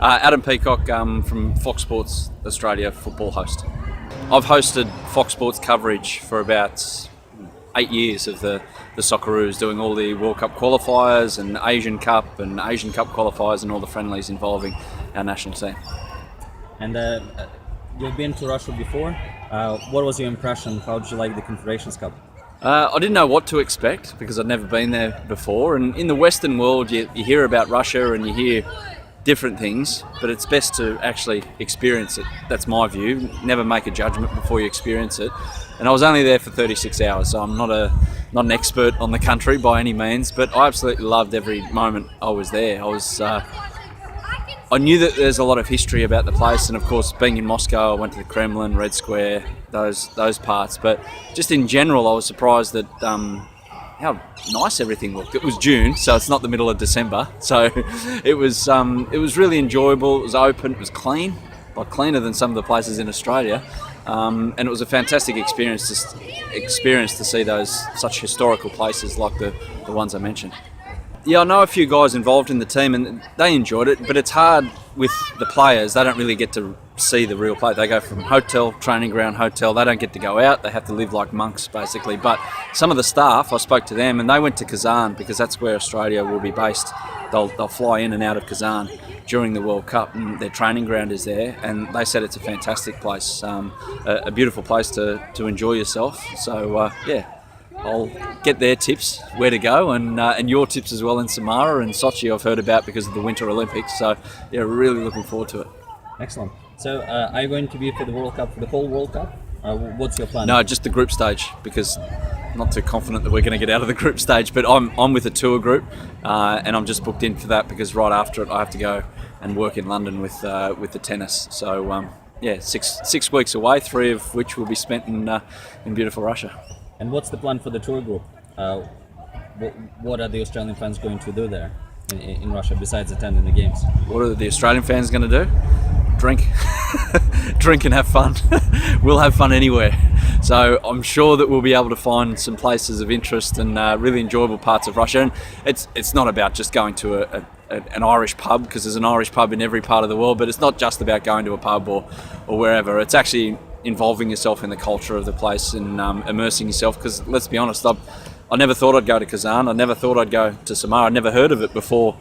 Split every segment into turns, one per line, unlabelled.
Adam Picok from Fox Sports Australia, football host. I've hosted Fox Sports coverage for about 8 years of the Socceroos, doing all the World Cup qualifiers and Asian Cup qualifiers and all the friendlies involving our national team.
And you've been to Russia before. What was your impression? How did you like the Confederations Cup?
I didn't know what to expect because I'd never been there before. And in the Western world, you hear about Russia and you hear different things, but it's best to actually experience it. That's my view. Never make a judgment before you experience it. And I was only there for 36 hours, so I'm not an expert on the country by any means, but I absolutely loved every moment I was there. I knew that there's a lot of history about the place, and of course, being in Moscow, I went to the Kremlin, Red Square, those parts. But just in general, I was surprised that how nice everything looked. It was June, so it's not the middle of December. So it was really enjoyable. It was open. It was clean, like cleaner than some of the places in Australia, and it was a fantastic experience to see those such historical places like the ones I mentioned. Yeah, I know a few guys involved in the team and they enjoyed it, but it's hard with the players. They don't really get to see the real play. They go from hotel, training ground, hotel. They don't get to go out. They have to live like monks, basically. But some of the staff, I spoke to them and they went to Kazan because that's where Australia will be based. They'll fly in and out of Kazan during the World Cup, and their training ground is there, and they said it's a fantastic place, a beautiful place to enjoy yourself. So, yeah. I'll get their tips where to go and your tips as well in Samara and Sochi I've heard about because of the Winter Olympics. So yeah, really looking forward to it.
Excellent. So are you going to be for the World Cup, for the whole World Cup? What's your plan?
No, just the group stage because I'm not too confident that we're going to get out of the group stage, but I'm with a tour group and I'm just booked in for that because right after it I have to go and work in London with the tennis. So yeah, six weeks away, 3 of which will be spent in beautiful Russia.
And what's the plan for the tour group? What are the Australian fans going to do there in Russia besides attending the games?
What are the Australian fans going to do? Drink. Drink and have fun. We'll have fun anywhere. So I'm sure that we'll be able to find some places of interest and really enjoyable parts of Russia. And it's not about just going to an Irish pub, because there's an Irish pub in every part of the world, but it's not just about going to a pub or wherever. It's actually involving yourself in the culture of the place and immersing yourself, because let's be honest, I never thought I'd go to Kazan. I never thought I'd go to Samara. I'd never heard of it before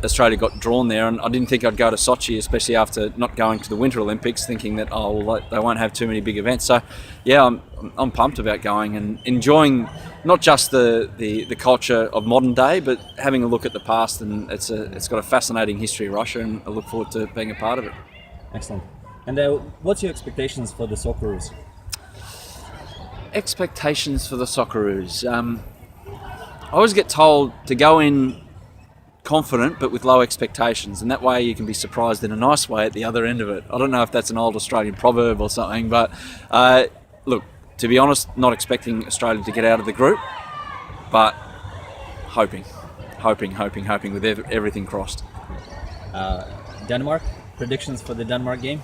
Australia got drawn there, and I didn't think I'd go to Sochi, especially after not going to the Winter Olympics, thinking that they won't have too many big events. So yeah, I'm pumped about going and enjoying not just the culture of modern day, but having a look at the past, and it's got a fascinating history of Russia, and I look forward to being a part of it.
Excellent. And what's your expectations for the Socceroos?
Expectations for the Socceroos. I always get told to go in confident but with low expectations, and that way you can be surprised in a nice way at the other end of it. I don't know if that's an old Australian proverb or something, but look, to be honest, not expecting Australia to get out of the group, but hoping with everything crossed.
Denmark, predictions for the Denmark game?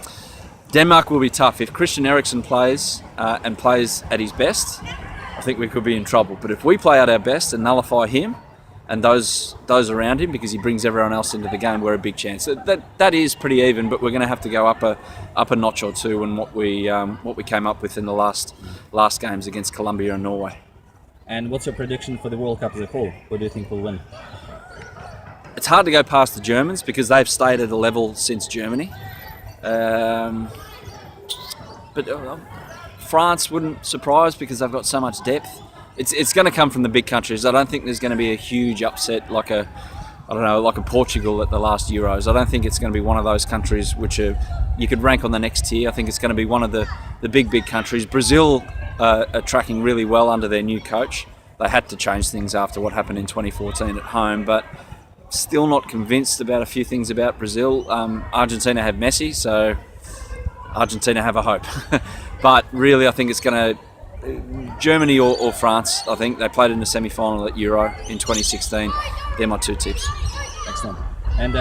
Denmark will be tough. If Christian Eriksen plays and plays at his best, I think we could be in trouble. But if we play at our best and nullify him and those around him, because he brings everyone else into the game, we're a big chance. That is pretty even, but we're going to have to go up a notch or two in what we came up with in the last games against Colombia and Norway.
And what's your prediction for the World Cup as a whole? Who do you think will win?
It's hard to go past the Germans because they've stayed at a level since Germany. But France wouldn't surprise because they've got so much depth. It's going to come from the big countries. I don't think there's going to be a huge upset like a Portugal at the last Euros. I don't think it's going to be one of those countries which you could rank on the next tier. I think it's going to be one of the big countries. Brazil are tracking really well under their new coach. They had to change things after what happened in 2014 at home, but still not convinced about a few things about Brazil. Argentina have Messi, so Argentina have a hope. But really, I think it's going to Germany or France. I think they played in the semi-final at Euro in 2016. They're my two tips.
Excellent. And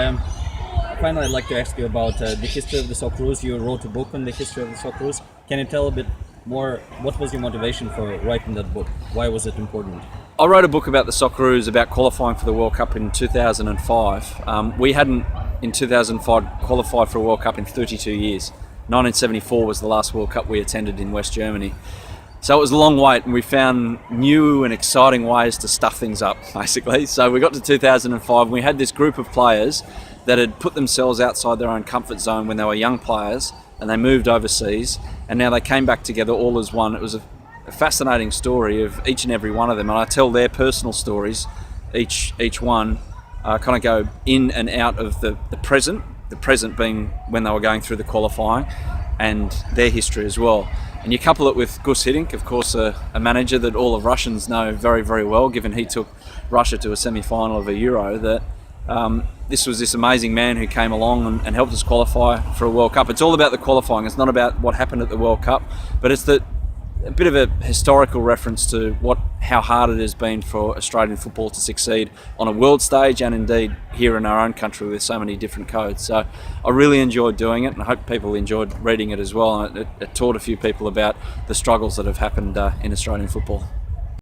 finally, I'd like to ask you about the history of the Socceroos. You wrote a book on the history of the Socceroos. Can you tell a bit more? What was your motivation for writing that book? Why was it important?
I wrote a book about the Socceroos, about qualifying for the World Cup in 2005. We hadn't in 2005 qualified for a World Cup in 32 years. 1974 was the last World Cup we attended in West Germany. So it was a long wait, and we found new and exciting ways to stuff things up, basically. So we got to 2005 and we had this group of players that had put themselves outside their own comfort zone when they were young players, and they moved overseas, and now they came back together all as one. It was a fascinating story of each and every one of them, and I tell their personal stories, each one kind of go in and out of the present being when they were going through the qualifying, and their history as well. And you couple it with Gus Hiddink, of course, a manager that all of Russians know very, very well, given he took Russia to a semi-final of a Euro, that this was this amazing man who came along and helped us qualify for a World Cup. It's all about the qualifying. It's not about what happened at the World Cup, but it's a bit of a historical reference to how hard it has been for Australian football to succeed on a world stage, and indeed here in our own country with so many different codes. So I really enjoyed doing it, and I hope people enjoyed reading it as well. And it taught a few people about the struggles that have happened in Australian football.